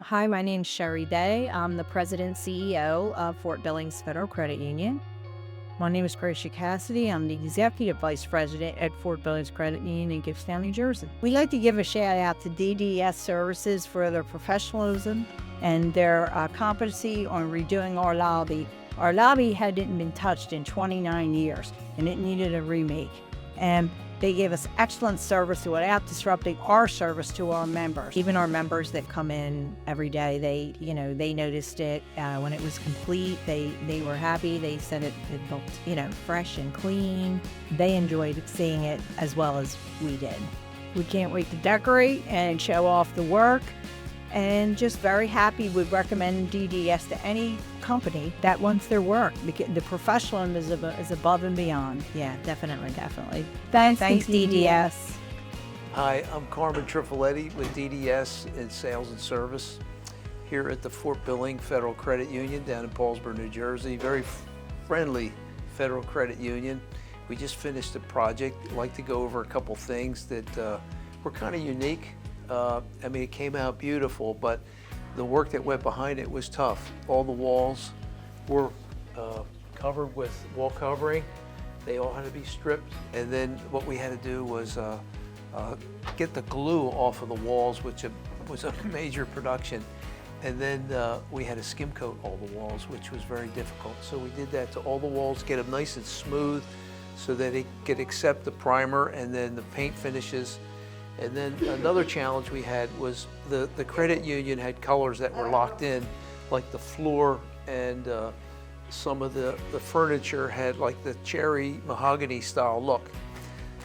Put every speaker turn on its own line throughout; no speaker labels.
Hi, my name's Sherry Day. I'm the President and CEO of Fort Billings Federal Credit Union. My name is Gracia Cassidy. I'm the Executive Vice President at Fort Billings Credit Union in Gibbstown, New Jersey. We'd like to give a shout out to DDS Services for their professionalism and their competency on redoing our lobby. Our lobby hadn't been touched in 29 years and it needed a remake. And they gave us excellent service without disrupting our service to our members. Even our members that come in every day, they noticed it when it was complete. They were happy. They said it looked, fresh and clean. They enjoyed seeing it as well as we did. We can't wait to decorate and show off the work. And just very happy. Would recommend DDS to any company that wants their work because the professionalism is above and beyond. Yeah, definitely. Thanks DDS.
Hi, I'm Carmen with DDS in Sales and Service here at the Fort Billings Federal Credit Union down in Paulsboro, New Jersey. Very friendly Federal Credit Union. We just finished a project. I'd like to go over a couple things that were kind of unique. It came out beautiful, but the work that went behind it was tough. All the walls were covered with wall covering. They all had to be stripped. And then what we had to do was get the glue off of the walls, which was a major production. And then we had to skim coat all the walls, which was very difficult. So we did that to all the walls, get them nice and smooth so that it could accept the primer and then the paint finishes. And then another challenge we had was the credit union had colors that were locked in, like the floor and some of the furniture had like the cherry mahogany style look.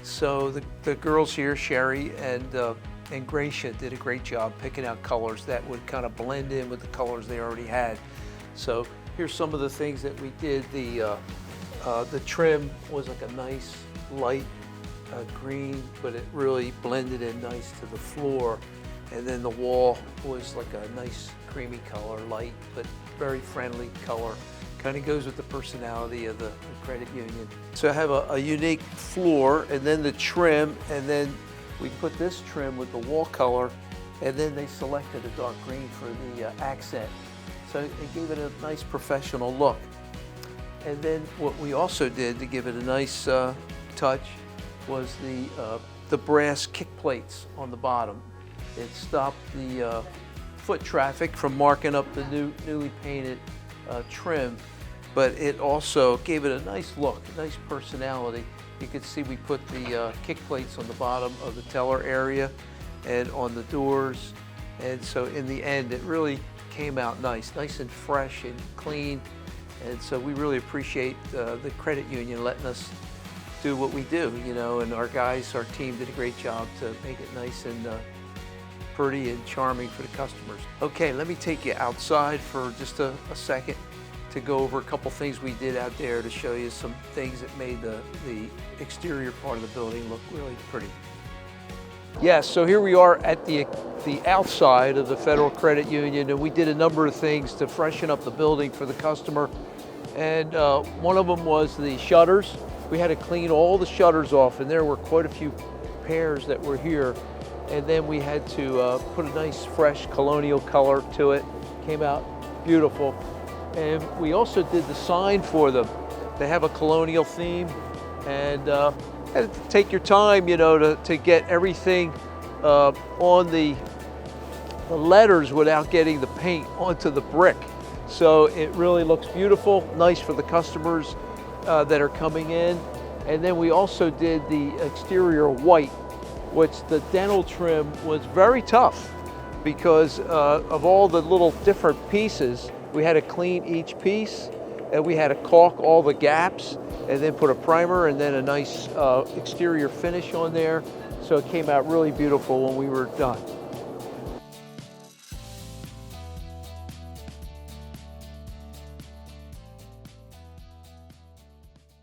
So the girls here, Sherry and Gracia, did a great job picking out colors that would kind of blend in with the colors they already had. So here's some of the things that we did. The trim was like a nice light green, but it really blended in nice to the floor. And then the wall was like a nice creamy color, light, but very friendly color. Kind of goes with the personality of the credit union. So I have a unique floor and then the trim, and then we put this trim with the wall color, and then they selected a dark green for the accent. So it gave it a nice professional look. And then what we also did to give it a nice touch was the brass kick plates on the bottom. It stopped the foot traffic from marking up the newly painted trim, but it also gave it a nice look, a nice personality. You can see we put the kick plates on the bottom of the teller area and on the doors, and so in the end it really came out nice and fresh and clean. And so we really appreciate the credit union letting us do what we do, and our team did a great job to make it nice and pretty and charming for the customers. Okay, let me take you outside for just a second to go over a couple things we did out there to show you some things that made the exterior part of the building look really pretty. Yes, so here we are at the outside of the Federal Credit Union, and we did a number of things to freshen up the building for the customer. And one of them was the shutters. We had to clean all the shutters off, and there were quite a few pairs that were here. And then we had to put a nice fresh colonial color to it. Came out beautiful. And we also did the sign for them. They have a colonial theme, and had to take your time, to get everything on the letters without getting the paint onto the brick. So it really looks beautiful, nice for the customers that are coming in. And then we also did the exterior white, which the dental trim was very tough because of all the little different pieces. We had to clean each piece, and we had to caulk all the gaps and then put a primer and then a nice exterior finish on there. So it came out really beautiful when we were done.